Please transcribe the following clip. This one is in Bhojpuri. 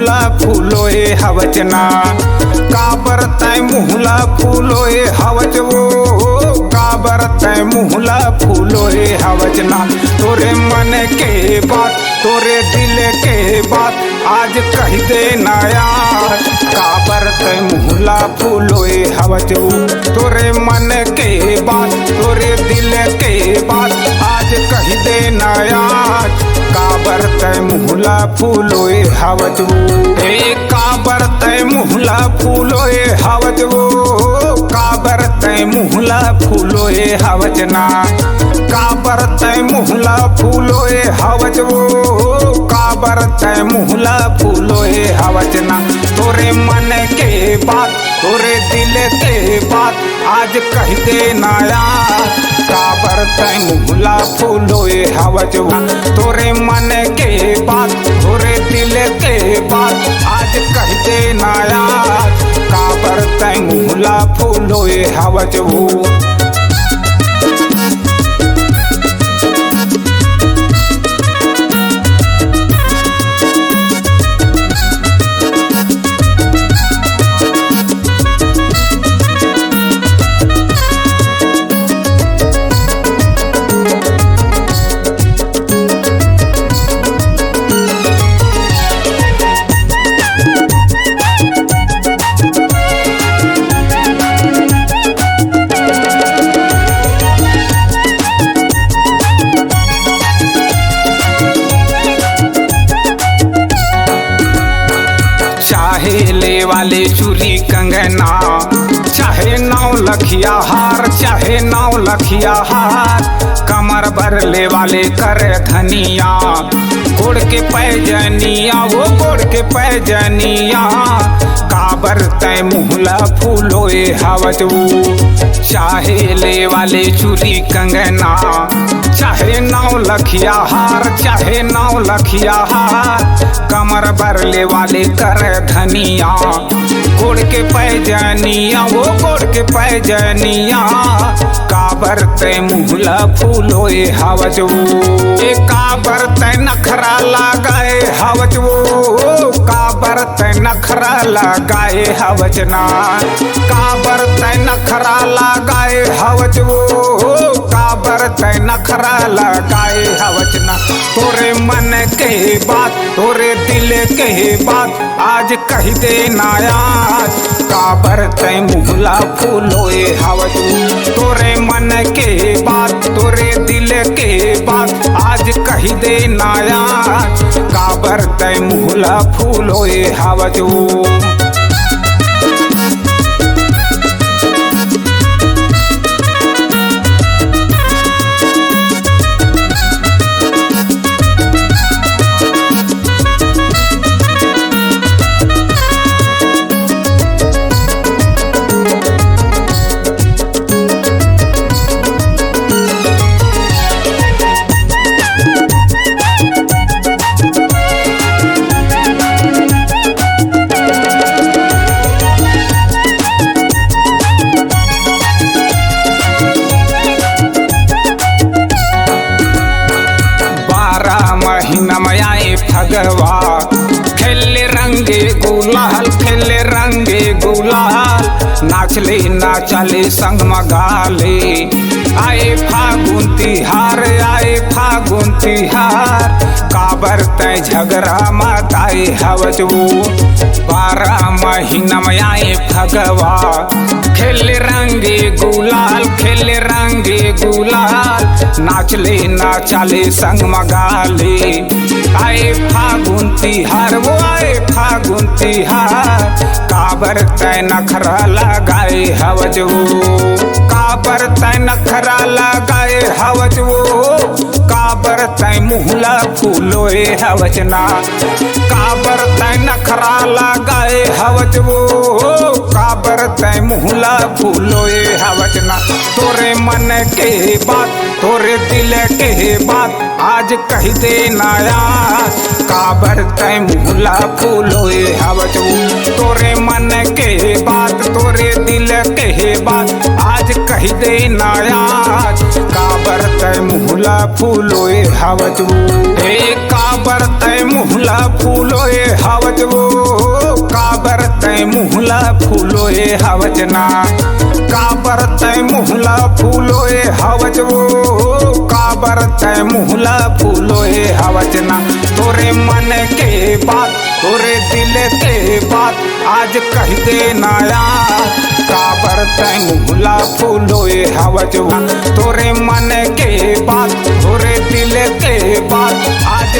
मुहला फूलोए हवचना। काबर तय मुहला फूलोए हवच वो, काबर तय मुहला फूलोए हवचना। तोरे मन के बात, तोरे दिल के बात आज कह दे नया। काबर तय मुहला फूलोए हवच वो, तोरे मन के बात, तोरे दिल के बात आज कह दे नया। काबर तय मुहला फूलोए हवच वो, ए काबर तय मुहला फूलोए हवच वो, काबर तय मुहला फूलोए हवचना। काबर तय मुहला फूलोए हवच वो, काबर तय मुहला फूलोए हवचना। तोरे मन के बात, तोरे दिल के बात आज कह दे नया। काबर तय मुहला फूलोए हवच वो, तोरे मन के बात, तोरे दिल के बात आज कह दे नया। काबर तय मुहला फूलोए हवच वो। चाहे ले वाले चूड़ी कंगना, चाहे 9 लखिया हार, चाहे 9 लखिया हार। कमर भर ले वाले कर धनिया, गोड़ के पैजनिया वो गोड़ के पैजनिया। काबर तय मुहला फूलोए हवच वो, चाहे ले वाले चूड़ी कंगना, चाहे 9 लखिया हार, चाहे 9 लखिया हार। कमर भर ले वाले कर धनिया, गोड़ के पैजनिया वो गोड़ के पैजनिया। काबर तय मुहला फूलोए हवच वो, ए काबर तय नखरा लगाए हवच वो, काबर तय नखरा लगाए हवचना। काबर तय नखरा लगाए हवच वो, काबर तय नखरा लगाए हवचना। तोरे मन के बात, तोरे दिल के बात आज कह दे नया। काबर तय मुहला फूलोए हवच वो, तोरे मन के बात, तोरे दिल के बात आज कह दे नया। काबर तय मुहला फूलोए हवच वो। फगवा खेले रंगे गुलाल, खेले रंगे गुलाल। नाचले नाचले संग मगाले, आए फागुन तिहार, आए फागुन तिहार। काबर तय झगड़ा मचाए हवच वो, 12 महीना में आए फगवा। खेले रंगे गुलाल, खेले रंगे गुलाल। नाचले नाचले संग मगाले, आए फागुन तिहार वो आए फागुन तिहार। काबर तय नखरा लगाए हवच वो, काबर तय नखरा लगाए हवच वो। काबर तय मुहला फूलोए हवचना, काबर तय नखरा लगाए हवच वो, काबर तय मुहला फूलोए हवचना। तोरे मन के बात, तोरे दिल के बात आज कह दे नया। काबर तय मुहला फूलोए हवच वो, तोरे मन के बात, तोरे दिल के बात आज कह दे नया। काबर तय मुहला फूलोए हवच वो, ए काबर तय मुहला फूलोए हवच वो। हवजना का बरतै मुहला फूलोए हवज वो का बरतै मुहला फूलोए हवजना तोरे मन के बात तोरे दिल के बात आज कह दे नया का बरतै मुहला फूलोए हवज वो तोरे मन के बात तोरे दिल के बात आज